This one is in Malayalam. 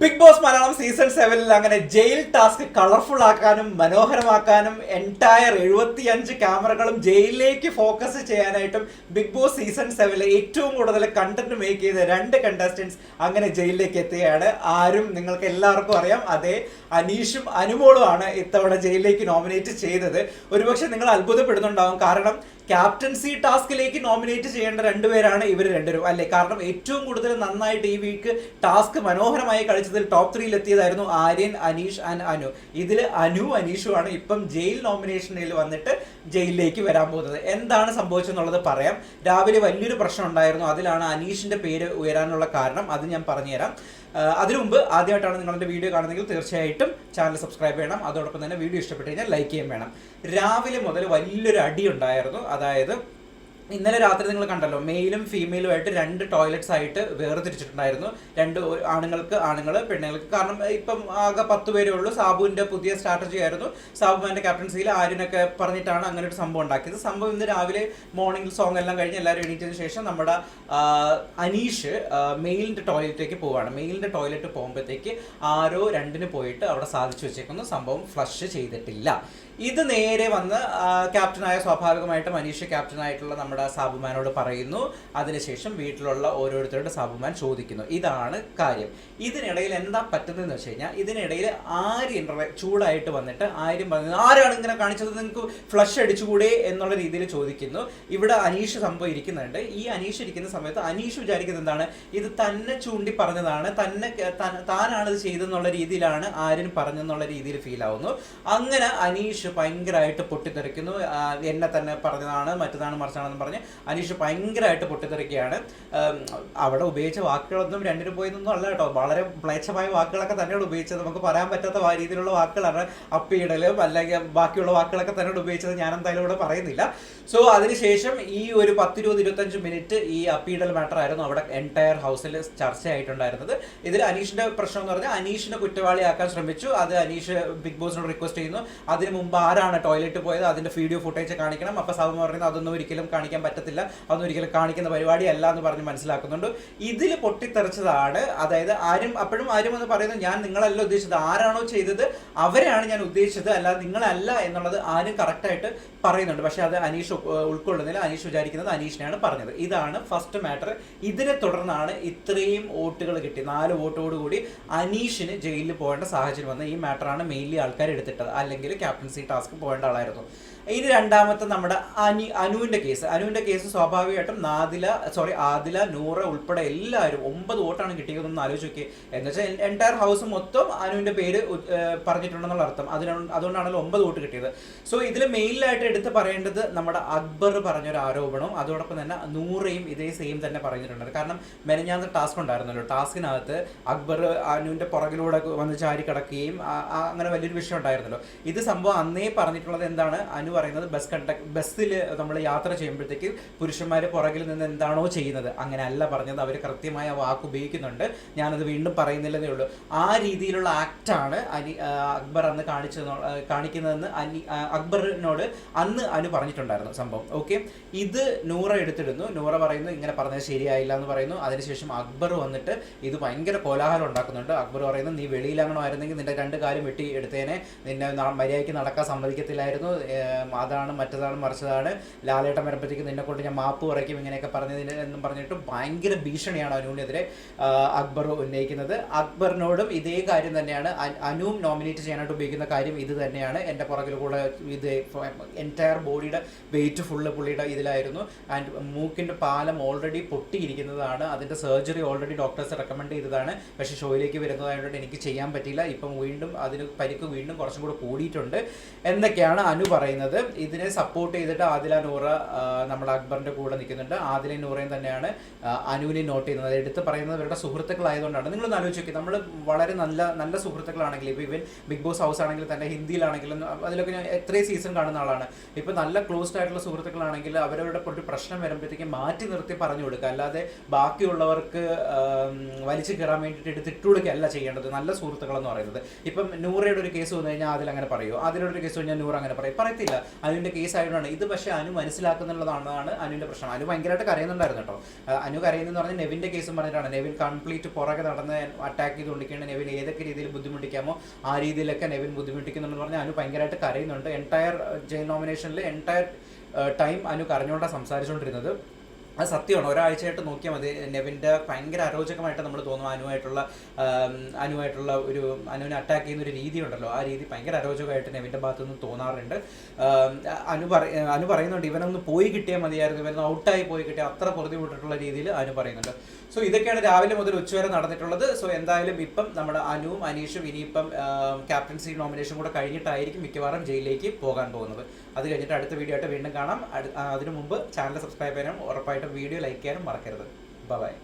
ബിഗ് ബോസ് മലയാളം സീസൺ 7 അങ്ങനെ ജയിൽ ടാസ്ക് കളർഫുൾ ആക്കാനും മനോഹരമാക്കാനും എൻറ്റയർ 75 ക്യാമറകളും ജയിലിലേക്ക് ഫോക്കസ് ചെയ്യാനായിട്ടും ബിഗ് ബോസ് സീസൺ 7 ഏറ്റവും കൂടുതൽ കണ്ടന്റ് മേക്ക് ചെയ്ത 2 കണ്ടസ്റ്റൻസ് അങ്ങനെ ജയിലിലേക്ക് എത്തുകയാണ്. ആരും നിങ്ങൾക്ക് എല്ലാവർക്കും അറിയാം, അതേ അനീഷും അനുമോളുമാണ് ഇത്തവണ ജയിലിലേക്ക് നോമിനേറ്റ് ചെയ്തത്. ഒരുപക്ഷെ നിങ്ങൾ അത്ഭുതപ്പെടുന്നുണ്ടാവും, കാരണം ക്യാപ്റ്റൻസി ടാസ്കിലേക്ക് നോമിനേറ്റ് ചെയ്യേണ്ട രണ്ടുപേരാണ് ഇവർ രണ്ടുപേരും അല്ലേ. കാരണം ഏറ്റവും കൂടുതൽ നന്നായിട്ട് ഈ വീക്ക് ടാസ്ക് മനോഹരമായി കളിച്ചതിൽ ടോപ്പ് 3 എത്തിയതായിരുന്നു ആര്യൻ, അനീഷ് ആൻഡ് അനു. ഇതിൽ അനീഷുമാണ് ഇപ്പം ജയിൽ നോമിനേഷനിൽ വന്നിട്ട് ജയിലിലേക്ക് വരാൻ പോകുന്നത്. എന്താണ് സംഭവിച്ചെന്നുള്ളത് പറയാം. രാവിലെ വലിയൊരു പ്രശ്നം ഉണ്ടായിരുന്നു, അതിലാണ് അനീഷിന്റെ പേര് ഉയരാനുള്ള കാരണം. അത് ഞാൻ പറഞ്ഞുതരാം. അതിനു മുമ്പ് ആദ്യമായിട്ടാണ് നിങ്ങളുടെ വീഡിയോ കാണുന്നതെങ്കിൽ തീർച്ചയായിട്ടും ചാനൽ സബ്സ്ക്രൈബ് ചെയ്യണം. അതോടൊപ്പം തന്നെ വീഡിയോ ഇഷ്ടപ്പെട്ട് കഴിഞ്ഞാൽ ലൈക്ക് ചെയ്യാൻ വേണം. രാവിലെ മുതൽ വലിയൊരു അടി ഉണ്ടായിരുന്നു. അതായത് ഇന്നലെ രാത്രി നിങ്ങൾ കണ്ടല്ലോ, മെയിലും ഫീമെയിലുമായിട്ട് 2 ടോയ്ലറ്റ്സ് ആയിട്ട് വേർതിരിച്ചിട്ടുണ്ടായിരുന്നു. 2 ആണുങ്ങൾക്ക് ആണുങ്ങൾ, പെണ്ണുങ്ങൾക്ക്. കാരണം ഇപ്പം ആകെ 10 പേരേ ഉള്ളൂ. സാബുവിൻ്റെ പുതിയ സ്ട്രാറ്റജി ആയിരുന്നു. സാബുമാൻ്റെ ക്യാപ്റ്റൻസിയിൽ ആര്യനൊക്കെ പറഞ്ഞിട്ടാണ് അങ്ങനെ ഒരു സംഭവം ഉണ്ടാക്കിയത്. സംഭവം ഇന്ന് രാവിലെ മോർണിംഗ് സോങ് എല്ലാം കഴിഞ്ഞ് എല്ലാവരും എണീറ്റതിന് ശേഷം നമ്മുടെ അനീഷ് മെയിലിൻ്റെ ടോയ്ലറ്റിലേക്ക് പോവുകയാണ്. മെയിലിൻ്റെ ടോയ്ലറ്റ് പോകുമ്പോഴത്തേക്ക് ആരോ 2 പോയിട്ട് അവിടെ സാധിച്ചു വെച്ചേക്കുന്നു. സംഭവം ഫ്ലഷ് ചെയ്തിട്ടില്ല. ഇത് നേരെ വന്ന് ക്യാപ്റ്റനായ സ്വാഭാവികമായിട്ടും അനീഷ് ക്യാപ്റ്റനായിട്ടുള്ള നമ്മുടെ സാബുമാനോട് പറയുന്നു. അതിനുശേഷം വീട്ടിലുള്ള ഓരോരുത്തരുടെ സാബുമാൻ ചോദിക്കുന്നു. ഇതാണ് കാര്യം. ഇതിനിടയിൽ എന്താ പറ്റുന്നതെന്ന് വെച്ച് കഴിഞ്ഞാൽ, ഇതിനിടയിൽ ആര്യൻ ചൂടായിട്ട് വന്നിട്ട് ആര്യം പറയുന്നത്, ആരാണ് ഇങ്ങനെ കാണിച്ചത്, നിങ്ങൾക്ക് ഫ്ലഷ് അടിച്ചുകൂടെ എന്നുള്ള രീതിയിൽ ചോദിക്കുന്നു. ഇവിടെ അനീഷ് സംഭവം ഇരിക്കുന്നുണ്ട്. ഈ അനീഷ് ഇരിക്കുന്ന സമയത്ത് അനീഷ് വിചാരിക്കുന്നത് എന്താണ്, ഇത് തന്നെ ചൂണ്ടി പറഞ്ഞതാണ്, താനാണ് ഇത് ചെയ്തെന്നുള്ള രീതിയിലാണ് ആര്യൻ പറഞ്ഞെന്നുള്ള രീതിയിൽ ഫീൽ ആവുന്നു. അങ്ങനെ അനീഷ് ഭയങ്കരമായിട്ട് പൊട്ടിത്തെറിക്കുന്നു. എന്നെ തന്നെ പറഞ്ഞതാണ്, മറ്റതാണ് മറിച്ചാണെന്ന് പറഞ്ഞ് അനീഷ് ഭയങ്കരമായിട്ട് പൊട്ടിത്തെറിക്കുകയാണ്. അവിടെ ഉപയോഗിച്ച വാക്കുകളൊന്നും 2 പോയെന്നൊന്നും അല്ല കേട്ടോ, വളരെ മ്ലേച്ഛമായ വാക്കുകളൊക്കെ തന്നെയാണ് ഉപയോഗിച്ചത്. നമുക്ക് പറയാൻ പറ്റാത്ത രീതിയിലുള്ള വാക്കുകളാണ്. അപ്പിയിടലും അല്ലെങ്കിൽ ബാക്കിയുള്ള വാക്കുകളൊക്കെ തന്നെയാണ് ഉപയോഗിച്ചത്. ഞാൻ എന്തായാലും ഇവിടെ പറയുന്നില്ല. സോ അതിനുശേഷം ഈ ഒരു 10-20-25 മിനിറ്റ് ഈ അപ്പിയിടൽ മാറ്റർ ആയിരുന്നു അവിടെ എൻറ്റയർ ഹൗസിൽ ചർച്ചയായിട്ടുണ്ടായിരുന്നത്. ഇതിൽ അനീഷിന്റെ പ്രശ്നം എന്ന് പറഞ്ഞാൽ അനീഷിനെ കുറ്റവാളിയാക്കാൻ ശ്രമിച്ചു. അത് അനീഷ് ബിഗ് ബോസിനോട് റിക്വസ്റ്റ് ചെയ്യുന്നു. അതിന് മുമ്പ് ആരാണ് ടോയ്ലറ്റ് പോയത് അതിന്റെ വീഡിയോ ഫുട്ടേജ് കാണിക്കണം. അപ്പൊ സാബു പറയുന്നത് അതൊന്നും ഒരിക്കലും കാണിക്കാൻ പറ്റത്തില്ല, അതൊന്നും ഒരിക്കലും കാണിക്കുന്ന പരിപാടിയല്ല എന്ന് പറഞ്ഞ് മനസ്സിലാക്കുന്നുണ്ട്. ഇതിൽ പൊട്ടിത്തെറിച്ചതാണ്. അതായത് അപ്പോഴും ആരും എന്ന് പറയുന്നത്, ഞാൻ നിങ്ങളല്ല ഉദ്ദേശിച്ചത്, ആരാണോ ചെയ്തത് അവരെയാണ് ഞാൻ ഉദ്ദേശിച്ചത്, അല്ലാതെ നിങ്ങളല്ല എന്നുള്ളത് ആരും കറക്റ്റായിട്ട് പറയുന്നുണ്ട്. പക്ഷെ അത് അനീഷ് ഉൾക്കൊള്ളുന്നില്ല. അനീഷ് വിചാരിക്കുന്നത് അനീഷിനെയാണ് പറഞ്ഞത്. ഇതാണ് ഫസ്റ്റ് മാറ്റർ. ഇതിനെ തുടർന്നാണ് ഇത്രയും വോട്ടുകൾ കിട്ടി. 4 വോട്ടോടുകൂടി അനീഷിന് ജയിലിൽ പോകേണ്ട സാഹചര്യം വന്നത്. ഈ മാറ്ററാണ് മെയിൻലി ആൾക്കാർ എടുത്തിട്ടത്, അല്ലെങ്കിൽ ക്യാപ്റ്റൻസി ടാസ്ക് പോകേണ്ട ആളായിരുന്നു. ഇനി രണ്ടാമത്തെ നമ്മുടെ അനുവിന്റെ കേസ് സ്വാഭാവികമായിട്ടും ആദില, നൂറ ഉൾപ്പെടെ എല്ലാവരും 9 വോട്ടാണ് കിട്ടിയതെന്ന് ആലോചിച്ച് നോക്കി. എന്ന് വെച്ചാൽ എൻറ്റയർ ഹൗസ് മൊത്തം അനുവിന്റെ പേര് പറഞ്ഞിട്ടുണ്ടെന്നുള്ള അർത്ഥം. അതുകൊണ്ടാണല്ലോ 9 വോട്ട് കിട്ടിയത്. സോ ഇതിൽ മെയിനായിട്ട് എടുത്ത് പറയേണ്ടത് നമ്മുടെ അക്ബർ പറഞ്ഞൊരു ആരോപണവും അതോടൊപ്പം തന്നെ നൂറയും ഇതേ സെയിം തന്നെ പറഞ്ഞിട്ടുണ്ട്. കാരണം മെനഞ്ഞാന്ന് ടാസ്ക് ഉണ്ടായിരുന്നല്ലോ, ടാസ്കിനകത്ത് അക്ബർ അനുവിന്റെ പുറകിലൂടെ വന്ന് ചാരി കിടക്കുകയും അങ്ങനെ വലിയൊരു വിഷയം ഉണ്ടായിരുന്നല്ലോ. ഇത് സംഭവം അന്നേ പറഞ്ഞിട്ടുള്ളത് എന്താണ്, അനു പറയുന്നത് ബസ്സിൽ നമ്മൾ യാത്ര ചെയ്യുമ്പോഴത്തേക്ക് പുരുഷന്മാർ പുറകിൽ നിന്ന് എന്താണോ ചെയ്യുന്നത് അങ്ങനെ അല്ല പറഞ്ഞത്. അവർ കൃത്യമായ വാക്ക് ഉപയോഗിക്കുന്നുണ്ട്. ഞാനത് വീണ്ടും പറയുന്നില്ലെന്നേ ഉള്ളൂ. ആ രീതിയിലുള്ള ആക്റ്റാണ് അക്ബർ അന്ന് കാണിക്കുന്നതെന്ന് അക്ബറിനോട് അന്ന് അനു പറഞ്ഞിട്ടുണ്ടായിരുന്നു സംഭവം. ഓക്കെ, ഇത് നൂറ എടുത്തിടുന്നു. നൂറ പറയുന്നു ഇങ്ങനെ പറഞ്ഞത് ശരിയായില്ല എന്ന് പറയുന്നു. അതിനുശേഷം അക്ബർ വന്നിട്ട് ഇത് ഭയങ്കര കോലാഹലം ഉണ്ടാക്കുന്നുണ്ട്. അക്ബർ പറയുന്നു, നീ വെളിയിലങ്ങനോ ആയിരുന്നെങ്കിൽ നിന്റെ 2 കാലും വെട്ടി എടുത്തേനെ, നിന്നെ മര്യാദയ്ക്ക് നടക്കാൻ സമ്മതിക്കത്തില്ലായിരുന്നു, അതാണ് മറ്റതാണ് മറിച്ചതാണ്, ലാലേട്ടൻ വരുമ്പോഴത്തേക്ക് നിന്നെ കൊണ്ട് ഞാൻ മാപ്പ് പറയ്ക്കും, ഇങ്ങനെയൊക്കെ പറഞ്ഞതിന് എന്നും പറഞ്ഞിട്ട് ഭയങ്കര ഭീഷണിയാണ് അനുവിനെതിരെ അക്ബർ ഉന്നയിക്കുന്നത്. അക്ബറിനോടും ഇതേ കാര്യം തന്നെയാണ്. അനുവും നോമിനേറ്റ് ചെയ്യാനായിട്ട് ഉപയോഗിക്കുന്ന കാര്യം ഇത് തന്നെയാണ്. എൻ്റെ പുറകിൽ കൂടെ ഇത് എൻറ്റയർ ബോഡിയുടെ വെയിറ്റ് ഫുള്ള് പുള്ളിയുടെ ഇതിലായിരുന്നു. ആൻഡ് മൂക്കിൻ്റെ പാലം ഓൾറെഡി പൊട്ടിയിരിക്കുന്നതാണ്. അതിൻ്റെ സർജറി ഓൾറെഡി ഡോക്ടേഴ്സ് റെക്കമെൻഡ് ചെയ്തതാണ്. പക്ഷേ ഷോയിലേക്ക് വരുന്നതായതുകൊണ്ട് എനിക്ക് ചെയ്യാൻ പറ്റിയില്ല. ഇപ്പം വീണ്ടും അതിന് പരിക്ക് വീണ്ടും കുറച്ചും കൂടെ കൂടിയിട്ടുണ്ട് എന്നൊക്കെയാണ് അനു പറയുന്നത്. ഇതിനെ സപ്പോർട്ട് ചെയ്തിട്ട് ആദില, നൂറ നമ്മുടെ അക്ബറിന്റെ കൂടെ നിൽക്കുന്നുണ്ട്. ആദിലയും നൂറയും തന്നെയാണ് അനുവിനെ നോട്ട് ചെയ്യുന്നത്. എടുത്ത് പറയുന്നത് ഇവരുടെ സുഹൃത്തുക്കളായതുകൊണ്ടാണ്. നിങ്ങളൊന്ന് ആലോചിച്ച് നോക്കി, നമ്മൾ വളരെ നല്ല സുഹൃത്തുക്കളാണെങ്കിൽ, ഇപ്പോൾ ഇവൻ ബിഗ് ബോസ് ഹൗസ് ആണെങ്കിൽ തന്നെ ഹിന്ദിയിലാണെങ്കിലും അതിലൊക്കെ ഞാൻ എത്രയും സീസൺ കാണുന്ന ആളാണ്. ഇപ്പോൾ നല്ല ക്ലോസ്ഡ് ആയിട്ടുള്ള സുഹൃത്തുക്കളാണെങ്കിൽ അവരവരുടെ ഒരു പ്രശ്നം വരുമ്പോഴത്തേക്ക് മാറ്റി നിർത്തി പറഞ്ഞു കൊടുക്കുക, അല്ലാതെ ബാക്കിയുള്ളവർക്ക് വലിച്ചു കയറാൻ വേണ്ടിയിട്ട് എടുത്തിട്ട് കൊടുക്കുകയല്ല ചെയ്യേണ്ടത്. നല്ല സുഹൃത്തുക്കളെന്ന് പറയുന്നത്. ഇപ്പം നൂറയുടെ ഒരു കേസ് വന്നു കഴിഞ്ഞാൽ അതിൽ അങ്ങനെ പറയുമോ, അതിലൊരു കേസ് കഴിഞ്ഞാൽ നൂറ് അങ്ങനെ പറയത്തില്ല. അനുവിൻ്റെ കേസ് ആയതുകൊണ്ടാണ് ഇത്. പക്ഷേ അനു മനസ്സിലാക്കുന്നുള്ളത് എന്നുള്ളതാണ് അനുവിന്റെ പ്രശ്നം. അനു ഭയങ്കരമായിട്ട് കരയുന്നുണ്ടായിരുന്നു കേട്ടോ. അനു കരയുന്നെന്ന് പറഞ്ഞാൽ നെവിന്റെ കേസും പറഞ്ഞിട്ടാണ്. നെവിൻ കംപ്ലീറ്റ് പുറകെ നടന്ന് അറ്റാക്ക് ചെയ്തുകൊണ്ടിരിക്കുകയാണ്. നെവിൻ ഏതൊക്കെ രീതിയിൽ ബുദ്ധിമുട്ടിക്കാമോ ആ രീതിയിലൊക്കെ നെവിൻ ബുദ്ധിമുട്ടിക്കുന്നുണ്ടെന്ന് പറഞ്ഞാൽ അനു ഭയങ്കരമായിട്ട് കരയുന്നുണ്ട്. എൻറ്റയർ ജയിൽ നോമിനേഷനിൽ എൻറ്റയർ ടൈം അനു കരഞ്ഞുകൊണ്ടാണ് സംസാരിച്ചുകൊണ്ടിരുന്നത്. അത് സത്യമാണ്. ഒരാഴ്ചയായിട്ട് നോക്കിയാൽ മതി, നെവിൻ്റെ ഭയങ്കര അരോചകമായിട്ട് നമ്മൾ തോന്നും. അനുവായിട്ടുള്ള ഒരു അനുവിനെ അറ്റാക്ക് ചെയ്യുന്ന ഒരു രീതി ഉണ്ടല്ലോ, ആ രീതി ഭയങ്കര അരോചകമായിട്ട് നെവിൻ്റെ ഭാഗത്തു നിന്ന് തോന്നാറുണ്ട്. അനു പറയുന്നുണ്ട് ഇവനൊന്ന് പോയി കിട്ടിയാൽ മതിയായിരുന്നു, ഇവനൊന്ന് ഔട്ടായി പോയി കിട്ടിയാൽ അത്ര പൊറുതി വിട്ടിട്ടുള്ള രീതിയിൽ അനു പറയുന്നുണ്ട്. സോ ഇതൊക്കെയാണ് രാവിലെ മുതൽ ഉച്ചവരെ നടന്നിട്ടുള്ളത്. സോ എന്തായാലും ഇപ്പം നമ്മുടെ അനുവും അനീഷും ഇനിയിപ്പം ക്യാപ്റ്റൻസി നോമിനേഷൻ കൂടെ കഴിഞ്ഞിട്ടായിരിക്കും മിക്കവാറും ജയിലിലേക്ക് പോകാൻ പോകുന്നത്. അത് കഴിഞ്ഞിട്ട് അടുത്ത വീഡിയോ ആയിട്ട് വീണ്ടും കാണാം. അതിനു മുമ്പ് ചാനൽ സബ്സ്ക്രൈബ് ചെയ്യാനും ഉറപ്പായിട്ടും വീഡിയോ ലൈക്ക് ചെയ്യാനും മറക്കരുത്. ബൈ.